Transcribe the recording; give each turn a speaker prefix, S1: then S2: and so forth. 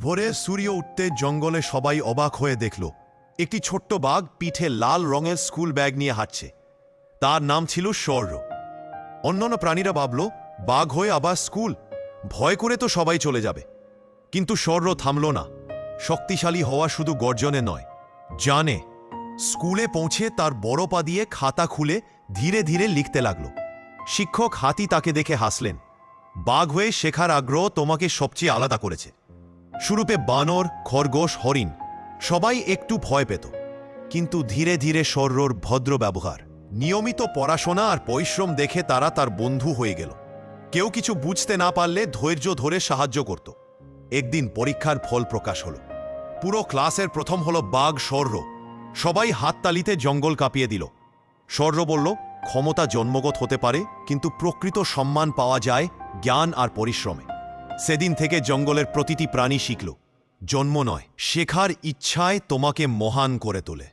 S1: ভোরে সূর্য উঠতে জঙ্গলে সবাই অবাক হয়ে দেখল একটি ছোট্ট বাঘ পিঠে লাল রঙের স্কুল ব্যাগ নিয়ে হাঁটছে। তার নাম ছিল শৌর্য। অন্যান্য প্রাণীরা ভাবল বাঘ হয়ে আবার স্কুল, ভয় করে তো সবাই চলে যাবে। কিন্তু শৌর্য থামল না। শক্তিশালী হওয়া শুধু গর্জনে নয়, জানে। স্কুলে পৌঁছে তার বড় পা দিয়ে খাতা খুলে ধীরে ধীরে লিখতে লাগল। শিক্ষক হাতি তাকে দেখে হাসলেন। বাঘ হয়ে শেখার আগ্রহ তোমাকে সবচেয়ে আলাদা করেছে। শুরুতে বানর, খরগোশ, হরিণ সবাই একটু ভয় পেত, কিন্তু ধীরে ধীরে শৌর্যর ভদ্র ব্যবহার, নিয়মিত পড়াশোনা আর পরিশ্রম দেখে তারা তার বন্ধু হয়ে গেল। কেউ কিছু বুঝতে না পারলে ধৈর্য ধরে সাহায্য করত। একদিন পরীক্ষার ফল প্রকাশ হল। পুরো ক্লাসের প্রথম হল বাঘ শৌর্য। সবাই হাততালিতে জঙ্গল কাঁপিয়ে দিল। শৌর্য বলল, ক্ষমতা জন্মগত হতে পারে, কিন্তু প্রকৃত সম্মান পাওয়া যায় জ্ঞান আর পরিশ্রমে। সেদিন থেকে জঙ্গলের প্রতিটি প্রাণী শিখল, জন্ম নয়, শেখার ইচ্ছায় তোমাকে মহান করে তোলে।